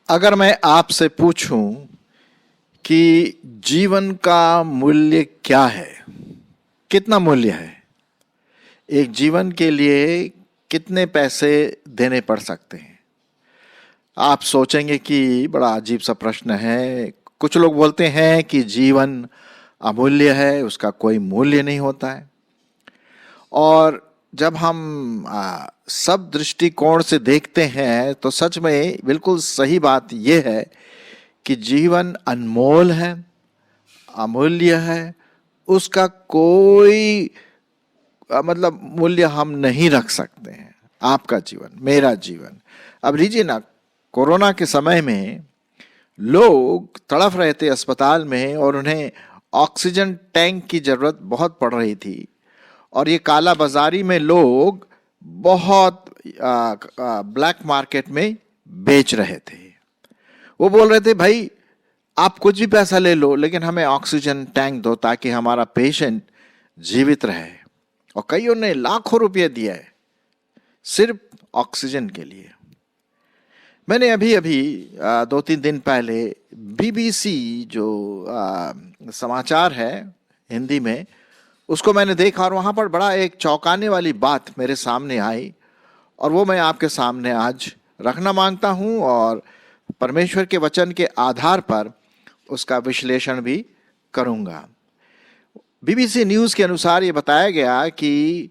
अगर मैं आपसे पूछूं कि जीवन का मूल्य क्या है, कितना मूल्य है, एक जीवन के लिए कितने पैसे देने पड़ सकते हैं, आप सोचेंगे कि बड़ा अजीब सा प्रश्न है। कुछ लोग बोलते हैं कि जीवन अमूल्य है, उसका कोई मूल्य नहीं होता है। और जब हम सब दृष्टिकोण से देखते हैं तो सच में बिल्कुल सही बात यह है कि जीवन अनमोल है, अमूल्य है, उसका कोई मतलब मूल्य हम नहीं रख सकते हैं। आपका जीवन, मेरा जीवन, अब लीजिए ना, कोरोना के समय में लोग तड़फ रहे थे अस्पताल में और उन्हें ऑक्सीजन टैंक की जरूरत बहुत पड़ रही थी, और ये काला बाजारी में लोग बहुत ब्लैक मार्केट में बेच रहे थे। वो बोल रहे थे, भाई आप कुछ भी पैसा ले लो लेकिन हमें ऑक्सीजन टैंक दो ताकि हमारा पेशेंट जीवित रहे। और कईयों ने लाखों रुपए दिए है सिर्फ ऑक्सीजन के लिए। मैंने अभी अभी 2-3 दिन पहले बीबीसी जो समाचार है हिंदी में, उसको मैंने देखा और वहाँ पर बड़ा एक चौंकाने वाली बात मेरे सामने आई, और वो मैं आपके सामने आज रखना मांगता हूँ और परमेश्वर के वचन के आधार पर उसका विश्लेषण भी करूँगा। बीबीसी न्यूज़ के अनुसार ये बताया गया कि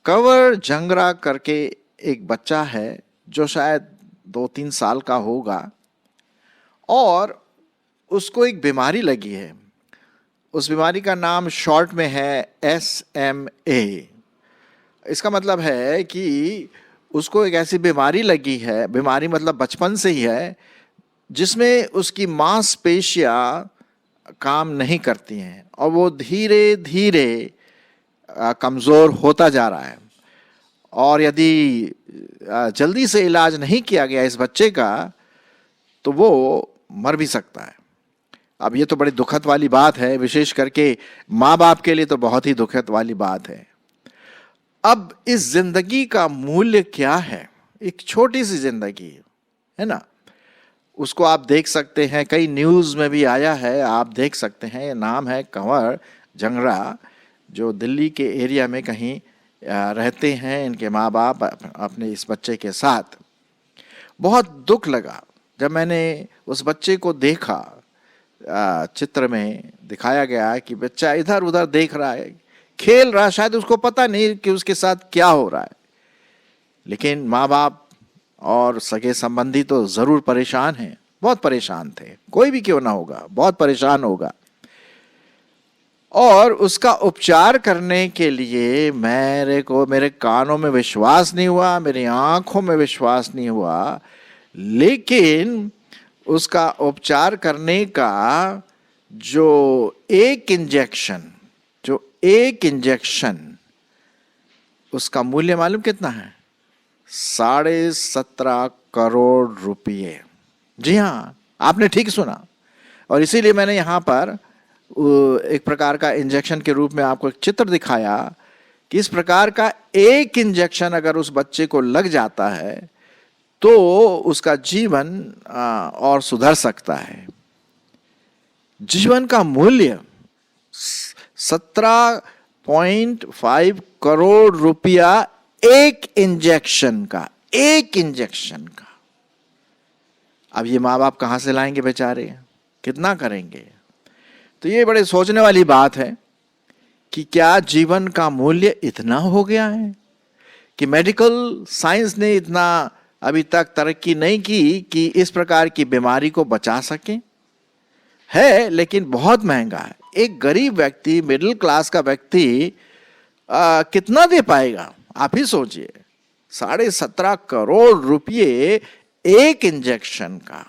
कंवर जंगरा करके एक बच्चा है जो शायद 2-3 साल का होगा, और उसको एक बीमारी लगी है। उस बीमारी का नाम शॉर्ट में है SMA। इसका मतलब है कि उसको एक ऐसी बीमारी लगी है, बीमारी मतलब बचपन से ही है, जिसमें उसकी मांसपेशियां काम नहीं करती हैं और वो धीरे धीरे कमज़ोर होता जा रहा है। और यदि जल्दी से इलाज नहीं किया गया इस बच्चे का तो वो मर भी सकता है। अब ये तो बड़ी दुखद वाली बात है, विशेष करके माँ बाप के लिए तो बहुत ही दुखद वाली बात है। अब इस जिंदगी का मूल्य क्या है? एक छोटी सी जिंदगी है ना, उसको आप देख सकते हैं, कई न्यूज़ में भी आया है, आप देख सकते हैं। नाम है कंवर जंगरा, जो दिल्ली के एरिया में कहीं रहते हैं। इनके माँ बाप अपने इस बच्चे के साथ। बहुत दुख लगा जब मैंने उस बच्चे को देखा। चित्र में दिखाया गया कि बच्चा इधर उधर देख रहा है, खेल रहा है, शायद उसको पता नहीं कि उसके साथ क्या हो रहा है, लेकिन माँ बाप और सगे संबंधी तो जरूर परेशान हैं, बहुत परेशान थे। कोई भी क्यों ना होगा, बहुत परेशान होगा। और उसका उपचार करने के लिए मेरे कानों में विश्वास नहीं हुआ, मेरी आंखों में विश्वास नहीं हुआ, लेकिन उसका उपचार करने का जो एक इंजेक्शन उसका मूल्य मालूम कितना है? 17.5 करोड़ रुपये। जी हाँ, आपने ठीक सुना। और इसीलिए मैंने यहाँ पर एक प्रकार का इंजेक्शन के रूप में आपको एक चित्र दिखाया कि इस प्रकार का एक इंजेक्शन अगर उस बच्चे को लग जाता है तो उसका जीवन और सुधर सकता है। जीवन का मूल्य 17.5 करोड़ रुपया एक इंजेक्शन का। अब ये माँ बाप कहाँ से लाएंगे बेचारे, कितना करेंगे? तो ये बड़े सोचने वाली बात है कि क्या जीवन का मूल्य इतना हो गया है कि मेडिकल साइंस ने इतना अभी तक तरक्की नहीं की कि इस प्रकार की बीमारी को बचा सके। है लेकिन बहुत महंगा है। एक गरीब व्यक्ति, मिडिल क्लास का व्यक्ति कितना दे पाएगा? आप ही सोचिए, 17.5 करोड़ रुपये एक इंजेक्शन का,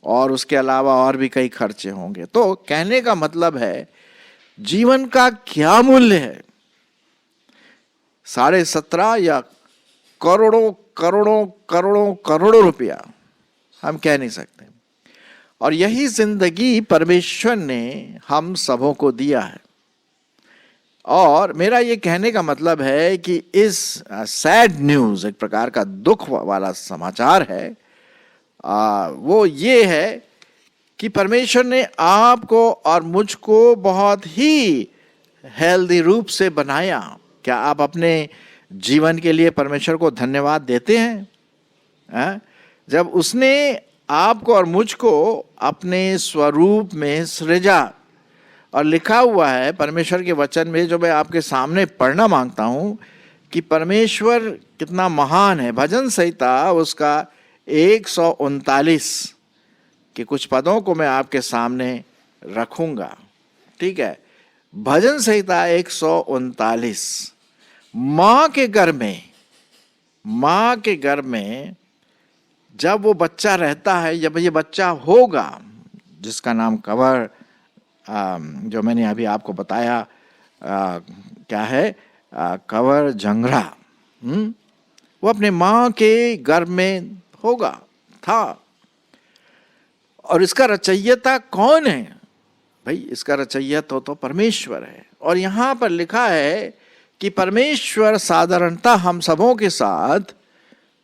और उसके अलावा और भी कई खर्चे होंगे। तो कहने का मतलब है जीवन का क्या मूल्य है? 17.5 या करोड़ों करोड़ों करोड़ों करोड़ों रुपया हम कह नहीं सकते। और यही जिंदगी परमेश्वर ने हम सबों को दिया है। और मेरा ये कहने का मतलब है कि इस सैड न्यूज, एक प्रकार का दुख वाला समाचार है, वो ये है कि परमेश्वर ने आपको और मुझको बहुत ही हेल्दी रूप से बनाया। क्या आप अपने जीवन के लिए परमेश्वर को धन्यवाद देते हैं? जब उसने आपको और मुझको अपने स्वरूप में सृजा, और लिखा हुआ है परमेश्वर के वचन में, जो मैं आपके सामने पढ़ना मांगता हूं कि परमेश्वर कितना महान है। भजन संहिता उसका 139 के कुछ पदों को मैं आपके सामने रखूंगा, ठीक है। भजन संहिता 139। माँ के घर में जब वो बच्चा रहता है, जब ये बच्चा होगा जिसका नाम कंवर, जो मैंने अभी आपको बताया, क्या है, कंवर झंगरा, वो अपने माँ के घर में होगा, था। और इसका रचयिता कौन है भाई? इसका रचयिता तो परमेश्वर है। और यहां पर लिखा है कि परमेश्वर साधारणतः हम सबों के साथ,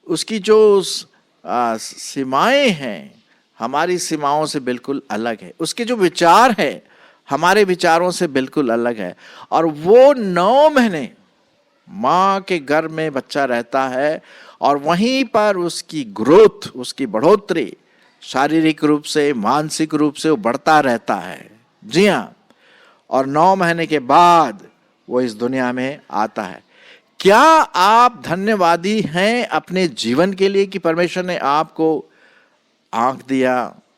उसकी जो सीमाएं हैं हमारी सीमाओं से बिल्कुल अलग है, उसके जो विचार है हमारे विचारों से बिल्कुल अलग है। और वो 9 महीने माँ के घर में बच्चा रहता है और वहीं पर उसकी ग्रोथ, उसकी बढ़ोतरी शारीरिक रूप से, मानसिक रूप से वो बढ़ता रहता है। जी हाँ, और 9 महीने के बाद वो इस दुनिया में आता है। क्या आप धन्यवादी हैं अपने जीवन के लिए कि परमेश्वर ने आपको आंख दिया,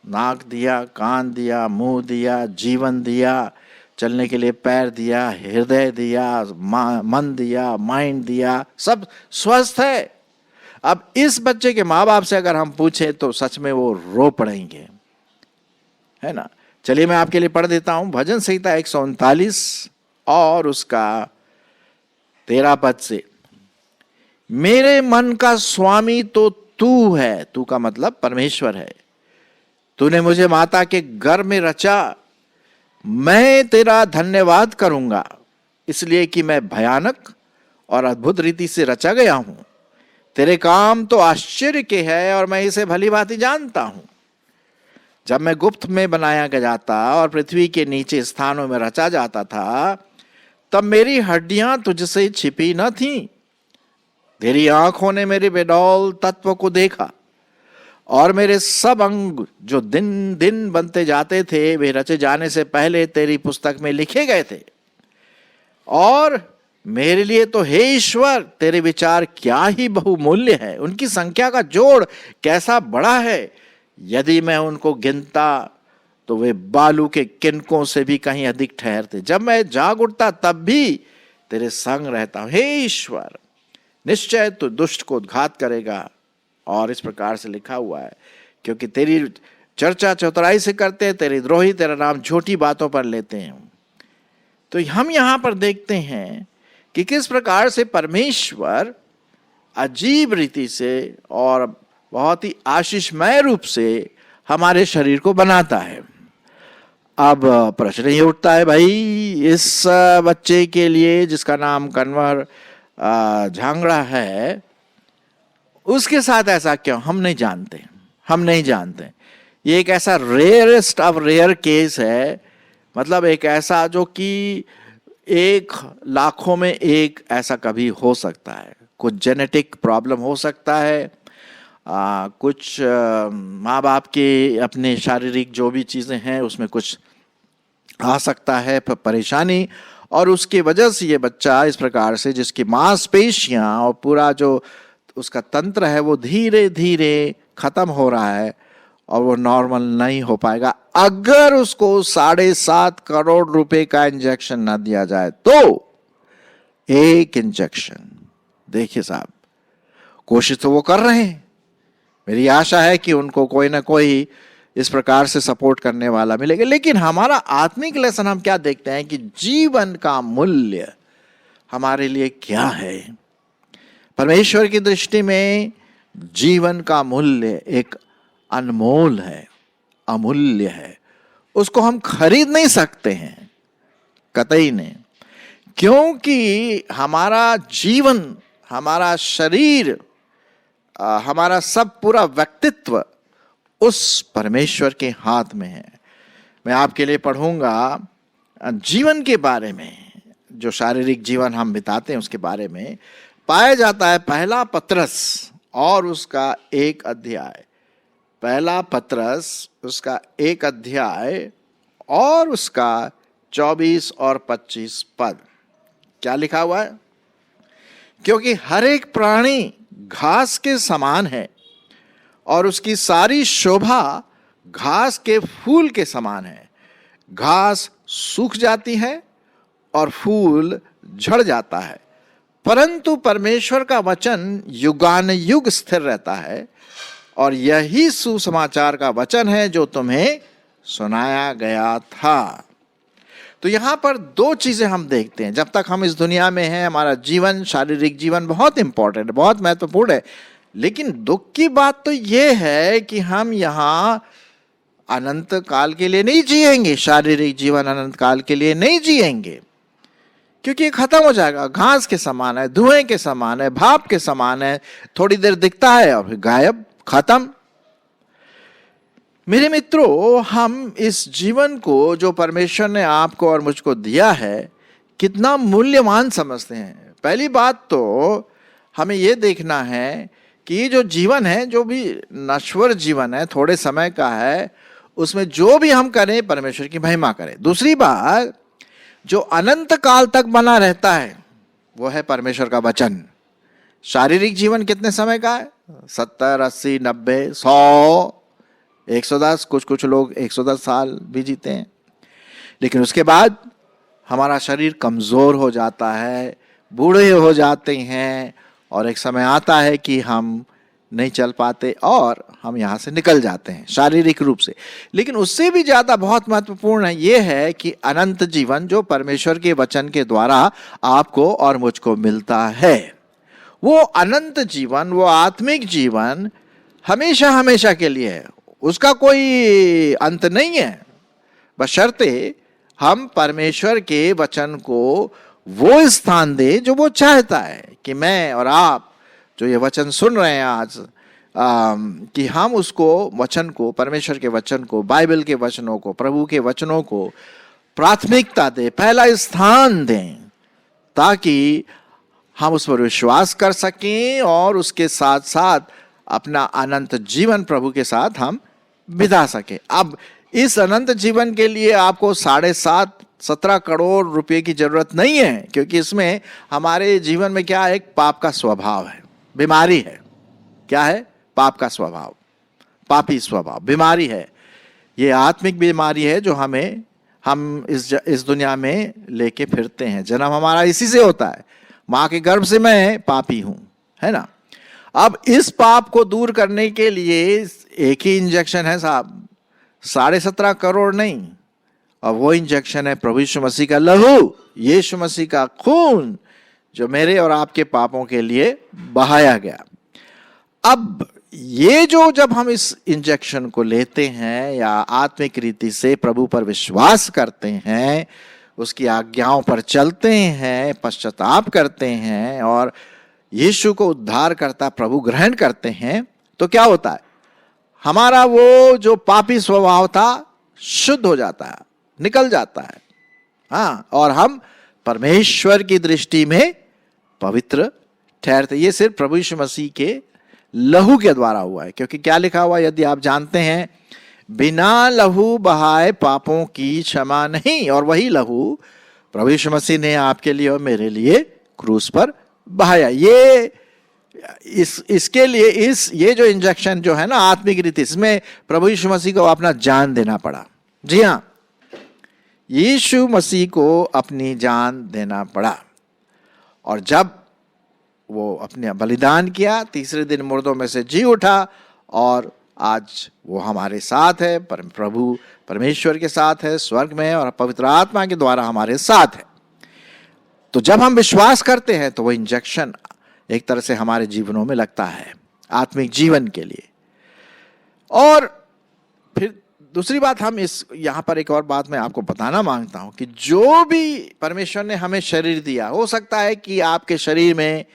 नाक दिया, कान दिया, मुंह दिया, जीवन दिया, चलने के लिए पैर दिया, हृदय दिया, मन दिया, माइंड दिया, सब स्वस्थ है? अब इस बच्चे के माँ बाप से अगर हम पूछें तो सच में वो रो पड़ेंगे, है ना। चलिए मैं आपके लिए पढ़ देता हूं भजन संहिता 139 और उसका 13 पद से। मेरे मन का स्वामी तो तू है, तू का मतलब परमेश्वर है। तूने मुझे माता के गर्भ में रचा, मैं तेरा धन्यवाद करूंगा, इसलिए कि मैं भयानक और अद्भुत रीति से रचा गया हूं। तेरे काम तो आश्चर्य के हैं और मैं इसे भली भांति जानता हूं। जब मैं गुप्त में बनाया जाता और पृथ्वी के नीचे स्थानों में रचा जाता था, तब मेरी हड्डियां तुझसे छिपी न थीं। तेरी आंखों ने मेरे बेडौल तत्व को देखा और मेरे सब अंग जो दिन दिन बनते जाते थे, वे रचे जाने से पहले तेरी पुस्तक में लिखे गए थे। और मेरे लिए तो हे ईश्वर, तेरे विचार क्या ही बहुमूल्य है, उनकी संख्या का जोड़ कैसा बड़ा है। यदि मैं उनको गिनता तो वे बालू के किनकों से भी कहीं अधिक ठहरते। जब मैं जाग उठता तब भी तेरे संग रहता हूं। हे ईश्वर, निश्चय तू दुष्ट को घात करेगा। और इस प्रकार से लिखा हुआ है, क्योंकि तेरी चर्चा चतुराई से करते हैं, तेरे द्रोही तेरा नाम झूठी बातों पर लेते हैं। तो हम यहां पर देखते हैं कि किस प्रकार से परमेश्वर अजीब रीति से और बहुत ही आशीषमय रूप से हमारे शरीर को बनाता है। अब प्रश्न ये उठता है, भाई इस बच्चे के लिए जिसका नाम कंवर झांगड़ा है, उसके साथ ऐसा क्यों? हम नहीं जानते। ये एक ऐसा रेयरेस्ट ऑफ रेयर केस है, मतलब एक ऐसा जो कि 1 लाखों में एक ऐसा कभी हो सकता है। कुछ जेनेटिक प्रॉब्लम हो सकता है, कुछ माँ बाप के अपने शारीरिक जो भी चीज़ें हैं उसमें कुछ आ सकता है परेशानी, और उसकी वजह से ये बच्चा इस प्रकार से, जिसकी मांसपेशियां और पूरा जो उसका तंत्र है वो धीरे धीरे खत्म हो रहा है और वो नॉर्मल नहीं हो पाएगा अगर उसको 7.5 करोड़ रुपए का इंजेक्शन ना दिया जाए तो। एक इंजेक्शन, देखिए साहब, कोशिश तो वो कर रहे हैं। मेरी आशा है कि उनको कोई ना कोई इस प्रकार से सपोर्ट करने वाला मिलेगा। लेकिन हमारा आत्मिक लेसन हम क्या देखते हैं कि जीवन का मूल्य हमारे लिए क्या है। परमेश्वर की दृष्टि में जीवन का मूल्य एक अनमोल है, अमूल्य है, उसको हम खरीद नहीं सकते हैं, कतई नहीं। क्योंकि हमारा जीवन, हमारा शरीर, हमारा सब पूरा व्यक्तित्व उस परमेश्वर के हाथ में है। मैं आपके लिए पढ़ूंगा जीवन के बारे में, जो शारीरिक जीवन हम बिताते हैं उसके बारे में पाया जाता है। पहला पत्रस और उसका 1 अध्याय, पहला पत्रस उसका 1 अध्याय और उसका 24 और 25 पद। क्या लिखा हुआ है? क्योंकि हर एक प्राणी घास के समान है और उसकी सारी शोभा घास के फूल के समान है। घास सूख जाती है और फूल झड़ जाता है, परंतु परमेश्वर का वचन युगानुयुग स्थिर रहता है। और यही सुसमाचार का वचन है जो तुम्हें सुनाया गया था। तो यहां पर 2 चीजें हम देखते हैं। जब तक हम इस दुनिया में हैं, हमारा जीवन, शारीरिक जीवन बहुत इंपॉर्टेंट है, बहुत महत्वपूर्ण है। लेकिन दुख की बात तो यह है कि हम यहां अनंत काल के लिए नहीं जिएंगे। शारीरिक जीवन अनंत काल के लिए नहीं जिएंगे, क्योंकि ये खत्म हो जाएगा। घास के समान है, धुएं के समान है, भाप के समान है, थोड़ी देर दिखता है और फिर गायब, खत्म। मेरे मित्रों, हम इस जीवन को जो परमेश्वर ने आपको और मुझको दिया है कितना मूल्यवान समझते हैं। पहली बात तो हमें यह देखना है कि ये जो जीवन है, जो भी नश्वर जीवन है, थोड़े समय का है, उसमें जो भी हम करें परमेश्वर की महिमा करें। दूसरी बात, जो अनंत काल तक बना रहता है वो है परमेश्वर का वचन। शारीरिक जीवन कितने समय का है? 70, 80, 90, 100, 110, कुछ लोग 110 साल भी जीते हैं। लेकिन उसके बाद हमारा शरीर कमजोर हो जाता है, बूढ़े हो जाते हैं और एक समय आता है कि हम नहीं चल पाते और हम यहाँ से निकल जाते हैं शारीरिक रूप से। लेकिन उससे भी ज्यादा बहुत महत्वपूर्ण है ये है कि अनंत जीवन जो परमेश्वर के वचन के द्वारा आपको और मुझको मिलता है, वो अनंत जीवन, वो आत्मिक जीवन हमेशा हमेशा के लिए है। उसका कोई अंत नहीं है, बशर्ते हम परमेश्वर के वचन को वो स्थान दे जो वो चाहता है कि मैं और आप जो ये वचन सुन रहे हैं आज, कि हम उसको वचन को, परमेश्वर के वचन को, बाइबल के वचनों को, प्रभु के वचनों को प्राथमिकता दें, पहला स्थान दें, ताकि हम उस पर विश्वास कर सकें और उसके साथ साथ अपना अनंत जीवन प्रभु के साथ हम बिता सकें। अब इस अनंत जीवन के लिए आपको 17.5 करोड़ रुपए की जरूरत नहीं है, क्योंकि इसमें हमारे जीवन में क्या है? एक पाप का स्वभाव है, बीमारी है। क्या है? पाप का स्वभाव, पापी स्वभाव, बीमारी है। ये आत्मिक बीमारी है जो हम इस दुनिया में लेके फिरते हैं। जन्म हमारा इसी से होता है, माँ के गर्भ से मैं पापी हूं, है ना। अब इस पाप को दूर करने के लिए एक ही इंजेक्शन है साहब, 17.5 करोड़ नहीं, और वो इंजेक्शन है प्रभु यीशु मसीह का लहू, यीशु मसीह का खून, जो मेरे और आपके पापों के लिए बहाया गया। अब ये जो जब हम इस इंजेक्शन को लेते हैं या आत्मिक रीति से प्रभु पर विश्वास करते हैं, उसकी आज्ञाओं पर चलते हैं, पश्चाताप करते हैं और यीशु को उद्धार करता प्रभु ग्रहण करते हैं, तो क्या होता है? हमारा वो जो पापी स्वभाव था शुद्ध हो जाता है, निकल जाता है। हाँ, और हम परमेश्वर की दृष्टि में पवित्र ठहरते। ये सिर्फ प्रभु यीशु मसीह के लहू के द्वारा हुआ है, क्योंकि क्या लिखा हुआ यदि आप जानते हैं, बिना लहू बहाए पापों की क्षमा नहीं। और वही लहू प्रभु यीशु मसीह ने आपके लिए और मेरे लिए क्रूस पर बहाया। ये इसके लिए ये जो इंजेक्शन जो है ना आत्मिक रीति, इसमें प्रभु यीशु मसीह को अपना जान देना पड़ा। जी हाँ, यीशु मसीह को अपनी जान देना पड़ा। और जब वो अपने बलिदान किया, तीसरे दिन मुर्दों में से जी उठा और आज वो हमारे साथ है, प्रभु परमेश्वर के साथ है स्वर्ग में, और पवित्र आत्मा के द्वारा हमारे साथ है। तो जब हम विश्वास करते हैं तो वो इंजेक्शन एक तरह से हमारे जीवनों में लगता है आत्मिक जीवन के लिए। और फिर दूसरी बात, हम इस यहाँ पर एक और बात मैं आपको बताना मांगता हूं कि जो भी परमेश्वर ने हमें शरीर दिया, हो सकता है कि आपके शरीर में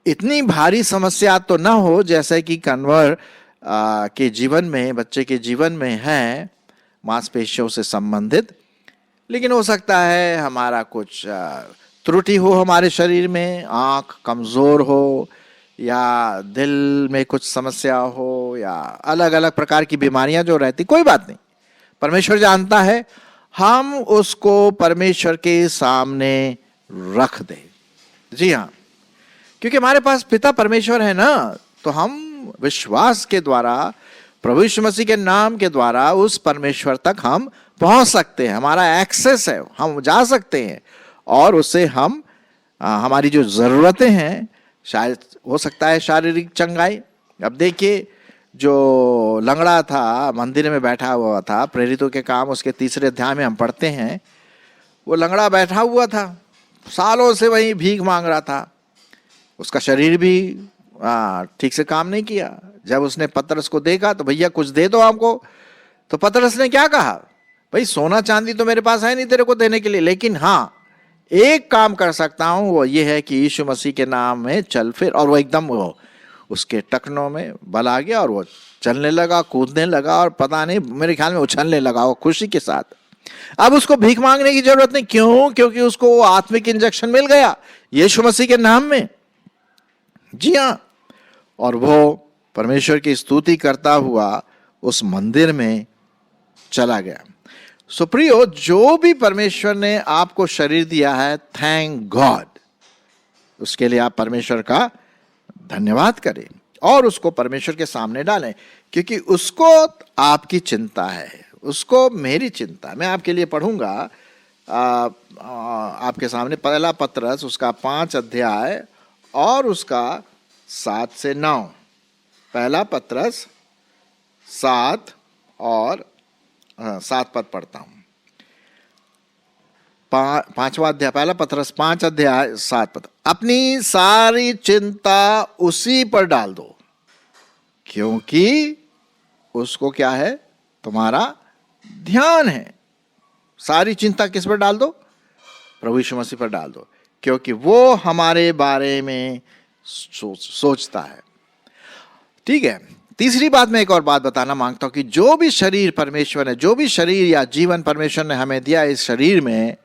इतनी भारी समस्या तो ना हो जैसे कि कन्वर के जीवन में, बच्चे के जीवन में है, मांसपेशियों से संबंधित, लेकिन हो सकता है हमारा कुछ त्रुटि हो हमारे शरीर में, आंख कमजोर हो या दिल में कुछ समस्या हो या अलग अलग प्रकार की बीमारियां जो रहती, कोई बात नहीं, परमेश्वर जानता है। हम उसको परमेश्वर के सामने रख दें। जी हाँ, क्योंकि हमारे पास पिता परमेश्वर है ना, तो हम विश्वास के द्वारा, प्रभु यीशु मसीह के नाम के द्वारा उस परमेश्वर तक हम पहुंच सकते हैं। हमारा एक्सेस है, हम जा सकते हैं और उससे हम हमारी जो जरूरतें हैं, शायद हो सकता है शारीरिक चंगाई। अब देखिए, जो लंगड़ा था, मंदिर में बैठा हुआ था, प्रेरितों के काम उसके 3 अध्याय में हम पढ़ते हैं, वो लंगड़ा बैठा हुआ था, सालों से वहीं भीख मांग रहा था, उसका शरीर भी ठीक से काम नहीं किया। जब उसने पतरस को देखा तो भैया कुछ दे दो हमको, तो पतरस ने क्या कहा, भाई सोना चांदी तो मेरे पास है नहीं तेरे को देने के लिए, लेकिन हाँ एक काम कर सकता हूं, वो ये है कि यीशु मसीह के नाम में चल फिर। और वो एकदम वो उसके टखनों में बल आ गया और वो चलने लगा, कूदने लगा और पता नहीं, मेरे ख्याल में उछलने लगा वो खुशी के साथ। अब उसको भीख मांगने की जरूरत नहीं, क्यों? क्योंकि उसको वो आत्मिक इंजेक्शन मिल गया यीशु मसीह के नाम में। जी हाँ, और वो परमेश्वर की स्तुति करता हुआ उस मंदिर में चला गया। सो प्रियो, जो भी परमेश्वर ने आपको शरीर दिया है, थैंक गॉड, उसके लिए आप परमेश्वर का धन्यवाद करें और उसको परमेश्वर के सामने डालें, क्योंकि उसको आपकी चिंता है, उसको मेरी चिंता। मैं आपके लिए पढ़ूंगा आपके सामने पहला पत्रस उसका 5 अध्याय और उसका 7 से 9। पहला पत्रस 7 और 7 पद पढ़ता हूं। 5वां अध्याय, पहला पत्रस 5 अध्याय 7 पद। अपनी सारी चिंता उसी पर डाल दो, क्योंकि उसको क्या है, तुम्हारा ध्यान है। सारी चिंता किस पर डाल दो? प्रभु यीशु मसीह पर डाल दो, क्योंकि वो हमारे बारे में सोचता है। ठीक है। तीसरी बात, मैं एक और बात बताना मांगता हूं कि जो भी शरीर परमेश्वर ने, जो भी शरीर या जीवन परमेश्वर ने हमें दिया, इस शरीर में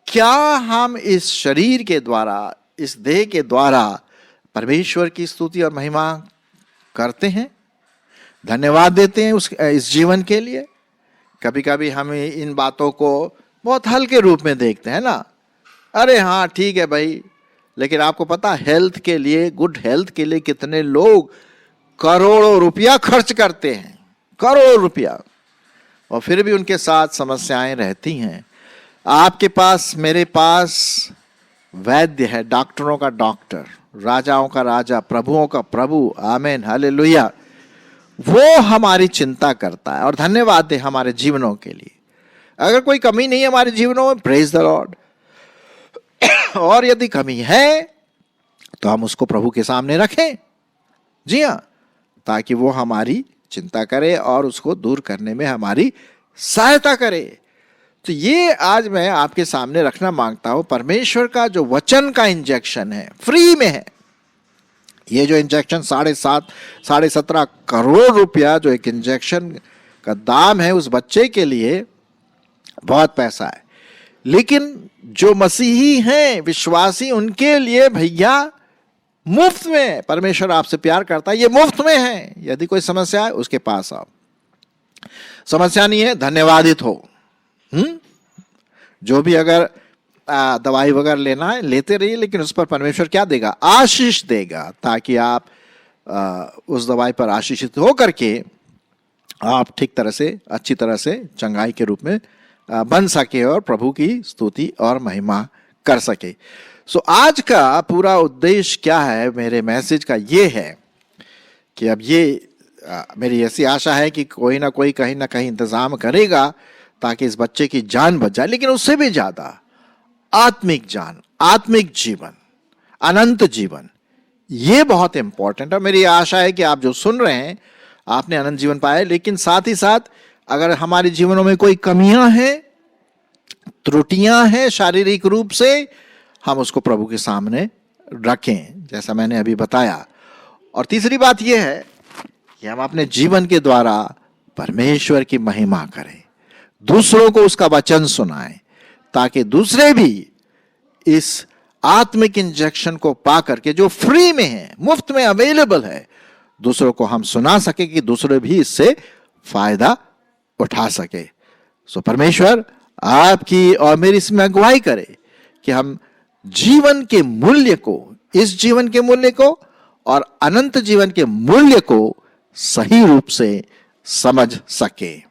क्या हम इस शरीर के द्वारा, इस देह के द्वारा परमेश्वर की स्तुति और महिमा करते हैं, धन्यवाद देते हैं इस जीवन के लिए? कभी कभी हम इन बातों को बहुत हल्के रूप में देखते हैं ना, अरे हाँ ठीक है भाई, लेकिन आपको पता, हेल्थ के लिए, गुड हेल्थ के लिए कितने लोग करोड़ों रुपया खर्च करते हैं, करोड़ों रुपया, और फिर भी उनके साथ समस्याएं रहती हैं। आपके पास, मेरे पास वैद्य है, डॉक्टरों का डॉक्टर, राजाओं का राजा, प्रभुओं का प्रभु, आमीन, हालेलुया। वो हमारी चिंता करता है और धन्यवाद दे हमारे जीवनों के लिए। अगर कोई कमी नहीं है हमारे जीवनों में, प्रेज द लॉर्ड। और यदि कमी है तो हम उसको प्रभु के सामने रखें, जी हाँ, ताकि वो हमारी चिंता करे और उसको दूर करने में हमारी सहायता करे। तो ये आज मैं आपके सामने रखना मांगता हूं। परमेश्वर का जो वचन का इंजेक्शन है, फ्री में है। ये जो इंजेक्शन 17.5 करोड़ रुपया जो एक इंजेक्शन का दाम है उस बच्चे के लिए, बहुत पैसा है। लेकिन जो मसीही हैं, विश्वासी, उनके लिए भैया मुफ्त में परमेश्वर आपसे प्यार करता है, ये मुफ्त में है। यदि कोई समस्या है उसके पास आओ, समस्या नहीं है धन्यवादित हो। जो भी अगर दवाई वगैरह लेना है लेते रहिए, लेकिन उस पर परमेश्वर क्या देगा? आशीष देगा, ताकि आप उस दवाई पर आशीषित हो करके आप ठीक तरह से, अच्छी तरह से चंगाई के रूप में बन सके और प्रभु की स्तुति और महिमा कर सके। सो आज का पूरा उद्देश्य क्या है मेरे मैसेज का? ये है कि अब ये मेरी ऐसी आशा है कि कोई ना कोई कहीं ना कहीं इंतजाम करेगा ताकि इस बच्चे की जान बच जाए, लेकिन उससे भी ज्यादा आत्मिक जान, आत्मिक जीवन, अनंत जीवन, ये बहुत इंपॉर्टेंट है। मेरी आशा है कि आप जो सुन रहे हैं आपने अनंत जीवन पाया, लेकिन साथ ही साथ अगर हमारे जीवनों में कोई कमियां हैं, त्रुटियां हैं शारीरिक रूप से, हम उसको प्रभु के सामने रखें, जैसा मैंने अभी बताया। और तीसरी बात यह है कि हम अपने जीवन के द्वारा परमेश्वर की महिमा करें, दूसरों को उसका वचन सुनाएं, ताकि दूसरे भी इस आत्मिक इंजेक्शन को पाकर के, जो फ्री में है, मुफ्त में अवेलेबल है, दूसरों को हम सुना सके कि दूसरे भी इससे फायदा उठा सके। सो परमेश्वर आपकी और मेरी इसमें अगुवाई करे कि हम जीवन के मूल्य को, इस जीवन के मूल्य को और अनंत जीवन के मूल्य को सही रूप से समझ सके।